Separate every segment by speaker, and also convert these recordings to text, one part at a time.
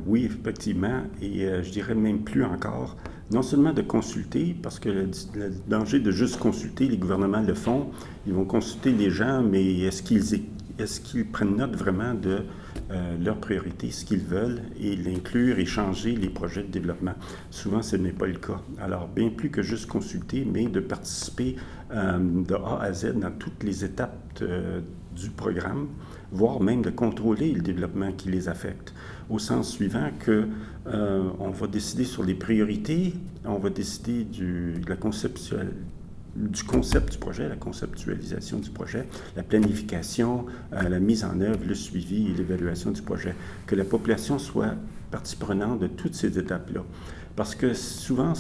Speaker 1: Oui, effectivement, et je dirais même plus encore, non seulement de consulter, parce que le danger de juste consulter, les gouvernements le font, ils vont consulter les gens, mais est-ce qu'ils prennent note vraiment de leurs priorités, ce qu'ils veulent, et l'inclure et changer les projets de développement? Souvent, ce n'est pas le cas. Alors, bien plus que juste consulter, mais de participer de A à Z dans toutes les étapes du programme, voire même de contrôler le développement qui les affecte, au sens suivant que on va décider sur les priorités, on va décider du concept du projet, la conceptualisation du projet, la planification, la mise en œuvre, le suivi et l'évaluation du projet. Que la population soit partie prenante de toutes ces étapes-là. Parce que souvent,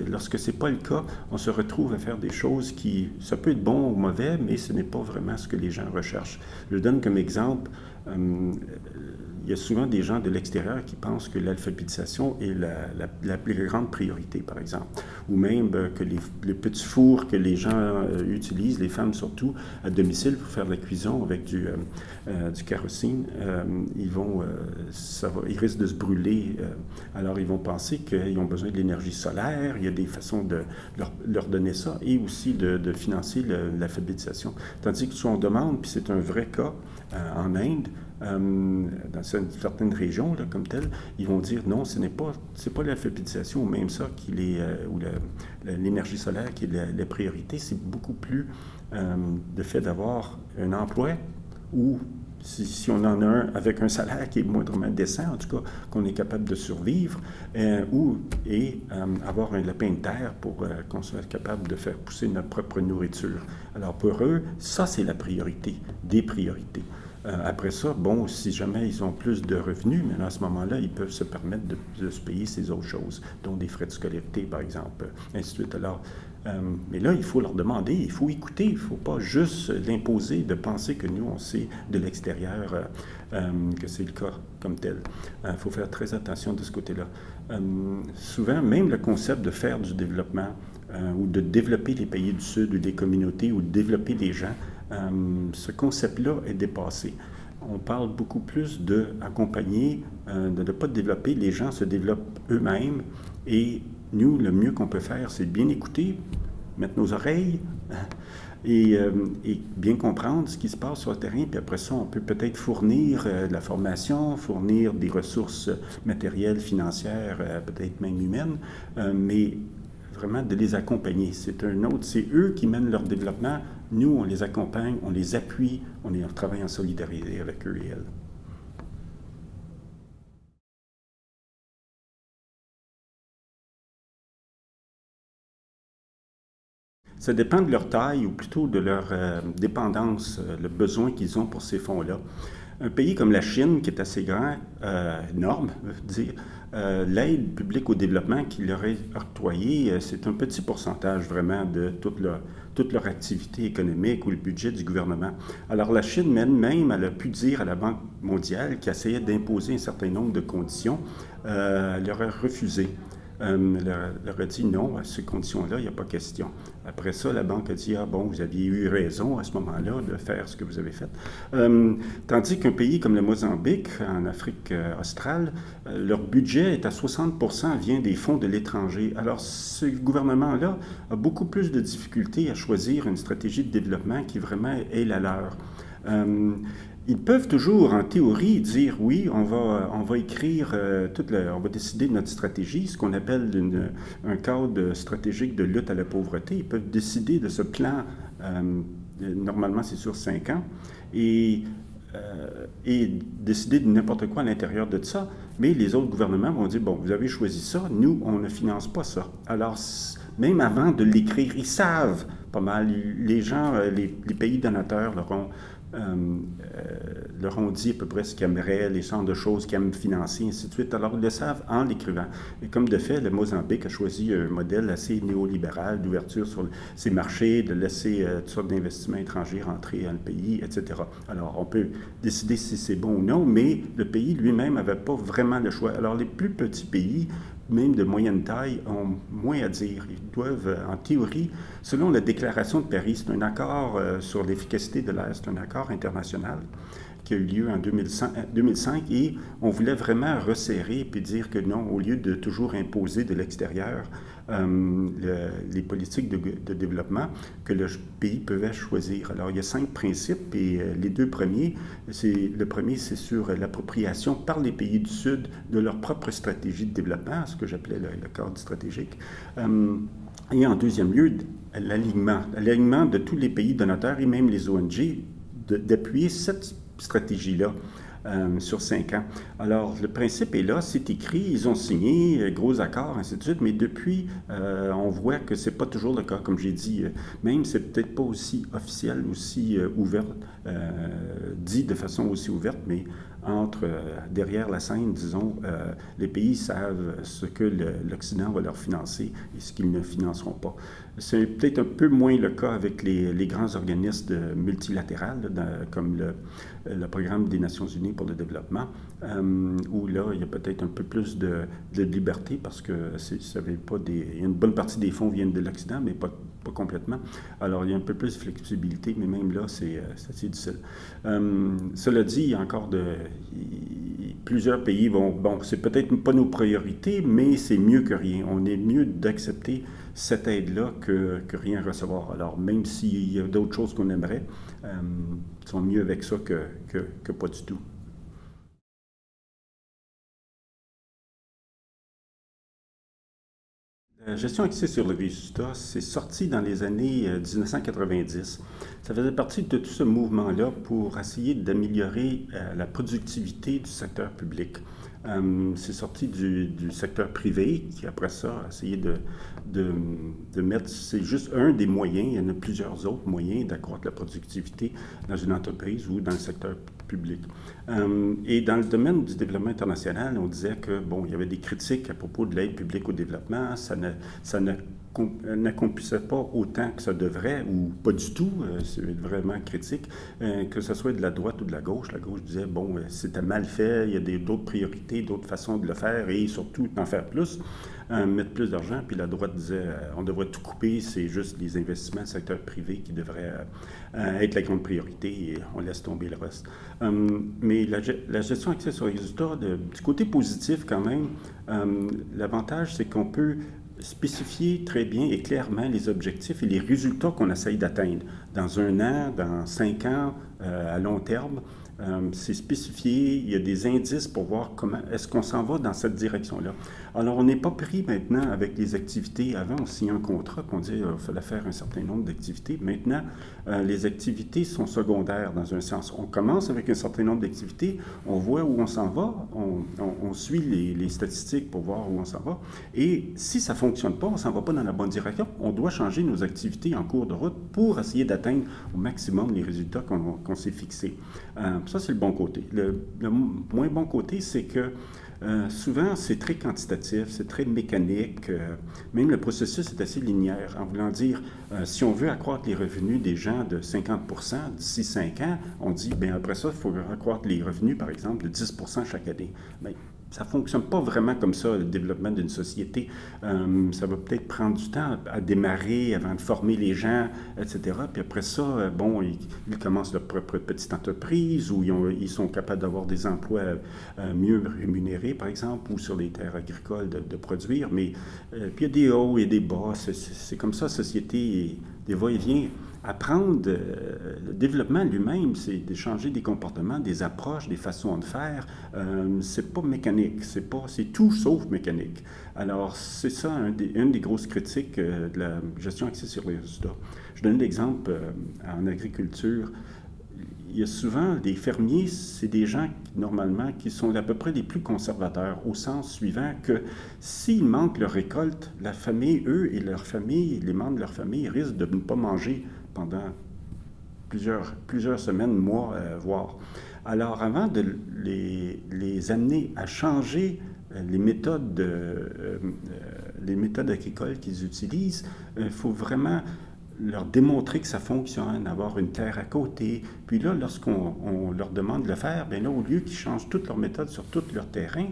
Speaker 1: lorsque ce n'est pas le cas, on se retrouve à faire des choses qui, ça peut être bon ou mauvais, mais ce n'est pas vraiment ce que les gens recherchent. Je donne comme exemple, il y a souvent des gens de l'extérieur qui pensent que l'alphabétisation est la plus grande priorité, par exemple. Ou même que les petits fours que les gens utilisent, les femmes surtout, à domicile pour faire de la cuisson avec du kérosène, ils risquent de se brûler. Alors, ils vont penser qu'ils ont besoin de l'énergie solaire, il y a des façons de leur donner ça, et aussi de financer l'alphabétisation. Tandis que si on demande, puis c'est un vrai cas en Inde, dans certaines régions là, comme telles, ils vont dire non, c'est pas l'alphabétisation ou même ça ou l'énergie solaire qui est la priorité, c'est beaucoup plus le fait d'avoir un emploi ou si on en a un avec un salaire qui est moindrement décent, en tout cas qu'on est capable de survivre, et avoir un lapin de terre pour qu'on soit capable de faire pousser notre propre nourriture. Alors pour eux, ça c'est la priorité, des priorités. Après ça, bon, si jamais ils ont plus de revenus, mais à ce moment-là, ils peuvent se permettre de se payer ces autres choses, dont des frais de scolarité, par exemple, ainsi de suite. Alors, mais là, il faut leur demander, il faut écouter, il ne faut pas juste l'imposer de penser que nous, on sait de l'extérieur que c'est le cas comme tel. Il faut faire très attention de ce côté-là. Souvent, même le concept de faire du développement ou de développer les pays du Sud ou des communautés ou de développer des gens, ce concept-là est dépassé. On parle beaucoup plus d'accompagner, de ne pas développer. Les gens se développent eux-mêmes et nous, le mieux qu'on peut faire, c'est bien écouter, mettre nos oreilles et bien comprendre ce qui se passe sur le terrain. Puis après ça, on peut peut-être fournir de la formation, fournir des ressources matérielles, financières, peut-être même humaines, mais vraiment de les accompagner. C'est eux qui mènent leur développement. Nous, on les accompagne, on les appuie, on travaille en solidarité avec eux et elles. Ça dépend de leur taille ou plutôt de leur dépendance, le besoin qu'ils ont pour ces fonds-là. Un pays comme la Chine, qui est assez grand, énorme, dire, l'aide publique au développement qui leur est octroyée, c'est un petit pourcentage vraiment de toute leur activité économique ou le budget du gouvernement. Alors la Chine même, elle a pu dire à la Banque mondiale qui essayait d'imposer un certain nombre de conditions, elle leur a refusé. Leur a dit non, à ces conditions-là, il n'y a pas question. Après ça, la banque a dit ah bon, vous aviez eu raison à ce moment-là de faire ce que vous avez fait. Tandis qu'un pays comme le Mozambique, en Afrique australe, leur budget est à 60% vient des fonds de l'étranger. Alors, ce gouvernement-là a beaucoup plus de difficultés à choisir une stratégie de développement qui vraiment est la leur. Ils peuvent toujours, en théorie, dire oui, on va écrire, on va décider de notre stratégie, ce qu'on appelle un cadre stratégique de lutte à la pauvreté. Ils peuvent décider de ce plan, normalement c'est sur 5 ans, et décider de n'importe quoi à l'intérieur de ça, mais les autres gouvernements vont dire, bon, vous avez choisi ça, nous, on ne finance pas ça. Alors, même avant de l'écrire, ils savent pas mal, les gens, les pays donateurs leur ont dit à peu près ce qu'ils aimeraient, les genres de choses qu'ils aiment financer, ainsi de suite. Alors, ils le savent en l'écrivant. Et comme de fait, le Mozambique a choisi un modèle assez néolibéral d'ouverture sur ces marchés, de laisser toutes sortes d'investissements étrangers rentrer dans le pays, etc. Alors, on peut décider si c'est bon ou non, mais le pays lui-même n'avait pas vraiment le choix. Alors, les plus petits pays, même de moyenne taille, ont moins à dire. Ils doivent, en théorie, selon la déclaration de Paris, c'est un accord sur l'efficacité de l'air, c'est un accord international qui a eu lieu en 2005 et on voulait vraiment resserrer puis dire que non, au lieu de toujours imposer de l'extérieur les politiques de développement, que le pays pouvait choisir. Alors, il y a 5 principes et les 2 premiers, le premier, c'est sur l'appropriation par les pays du Sud de leur propre stratégie de développement, ce que j'appelais le cadre stratégique. Et en deuxième lieu, l'alignement de tous les pays donateurs et même les ONG d'appuyer cette stratégie-là sur 5 ans. Alors, le principe est là, c'est écrit, ils ont signé, gros accord, ainsi de suite, mais depuis, on voit que c'est pas toujours le cas, comme j'ai dit, même c'est peut-être pas aussi officiel, aussi ouvert, dit de façon aussi ouverte, mais derrière la scène, disons, les pays savent ce que l'Occident va leur financer et ce qu'ils ne financeront pas. C'est peut-être un peu moins le cas avec les grands organismes multilatéraux, comme le Programme des Nations Unies pour le développement, où là, il y a peut-être un peu plus de liberté parce que il y a une bonne partie des fonds viennent de l'Occident, mais pas complètement. Alors, il y a un peu plus de flexibilité, mais même là, c'est assez difficile. Cela dit, il y a encore plusieurs pays bon, c'est peut-être pas nos priorités, mais c'est mieux que rien. On est mieux d'accepter cette aide-là que rien recevoir. Alors, même s'il y a d'autres choses qu'on aimerait, ils sont mieux avec ça que pas du tout. La gestion axée sur le résultat, c'est sorti dans les années 1990. Ça faisait partie de tout ce mouvement-là pour essayer d'améliorer la productivité du secteur public. C'est sorti du secteur privé qui, après ça, a essayé de mettre... C'est juste un des moyens, il y en a plusieurs autres moyens d'accroître la productivité dans une entreprise ou dans le secteur public. Et dans le domaine du développement international, on disait que, bon, il y avait des critiques à propos de l'aide publique au développement, ça n'accomplissait pas autant que ça devrait, ou pas du tout, c'est vraiment critique, que ce soit de la droite ou de la gauche. La gauche disait, bon, c'était mal fait, il y a d'autres priorités, d'autres façons de le faire, et surtout d'en faire plus, mettre plus d'argent, puis la droite disait, on devrait tout couper, c'est juste les investissements du secteur privé qui devraient être la grande priorité, et on laisse tomber le reste. Mais la gestion axée sur les résultats, du côté positif quand même, l'avantage, c'est qu'on peut spécifier très bien et clairement les objectifs et les résultats qu'on essaye d'atteindre dans 1 an, dans 5 ans, à long terme. C'est spécifié, il y a des indices pour voir comment est-ce qu'on s'en va dans cette direction-là. Alors, on n'est pas pris maintenant avec les activités. Avant, on signait un contrat, qu'on dit qu'il fallait faire un certain nombre d'activités. Maintenant, les activités sont secondaires dans un sens. On commence avec un certain nombre d'activités, on voit où on s'en va, on suit les statistiques pour voir où on s'en va. Et si ça ne fonctionne pas, on ne s'en va pas dans la bonne direction, on doit changer nos activités en cours de route pour essayer d'atteindre au maximum les résultats qu'on s'est fixés. Ça, c'est le bon côté. Le moins bon côté, c'est que souvent, c'est très quantitatif, c'est très mécanique. Même le processus est assez linéaire, en voulant dire, si on veut accroître les revenus des gens de 50% d'ici 5 ans, on dit, bien après ça, il faut accroître les revenus, par exemple, de 10% chaque année. Bien, ça ne fonctionne pas vraiment comme ça, le développement d'une société. Ça va peut-être prendre du temps à démarrer avant de former les gens, etc. Puis après ça, bon, ils commencent leur propre petite entreprise ou ils sont capables d'avoir des emplois mieux rémunérés, par exemple, ou sur les terres agricoles de produire. Mais puis il y a des hauts et des bas. C'est comme ça, la société, des va-et-vient. Apprendre, le développement lui-même, c'est de changer des comportements, des approches, des façons de faire. C'est pas mécanique, c'est tout sauf mécanique. Alors, c'est ça une des grosses critiques de la gestion axée sur les résultats. Je donne l'exemple en agriculture. Il y a souvent des fermiers, c'est des gens normalement qui sont à peu près les plus conservateurs, au sens suivant que s'ils manquent leur récolte, la famille, eux et leur famille, les membres de leur famille risquent de ne pas manger pendant plusieurs semaines, mois, voire. Alors, avant de les amener à changer les méthodes agricoles qu'ils utilisent, il faut vraiment leur démontrer que ça fonctionne, avoir une terre à côté. Puis là, lorsqu'on leur demande de le faire, bien là, au lieu qu'ils changent toutes leurs méthodes sur tout leur terrain,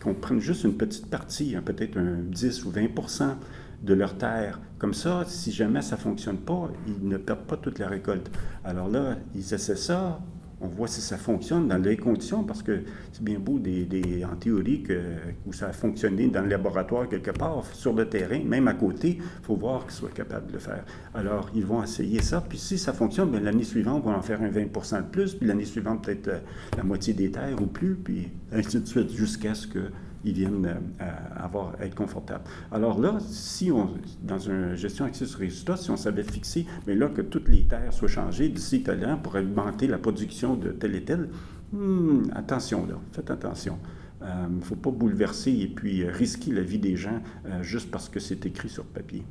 Speaker 1: qu'on prenne juste une petite partie, peut-être un 10 ou 20% de leur terre. Comme ça, si jamais ça ne fonctionne pas, ils ne perdent pas toute la récolte. Alors là, ils essaient ça, on voit si ça fonctionne dans les conditions, parce que c'est bien beau en théorie où ça a fonctionné dans le laboratoire quelque part, sur le terrain, même à côté, il faut voir qu'ils soient capables de le faire. Alors, ils vont essayer ça, puis si ça fonctionne, bien, l'année suivante, on va en faire un 20 de plus, puis l'année suivante, peut-être la moitié des terres ou plus, puis ainsi de suite, jusqu'à ce qu'ils viennent être confortables. Alors là, dans une gestion axée sur résultat, si on savait fixer, mais là, que toutes les terres soient changées d'ici tel an pour augmenter la production de tel et tel, attention là, faites attention. Il ne faut pas bouleverser et puis risquer la vie des gens juste parce que c'est écrit sur papier.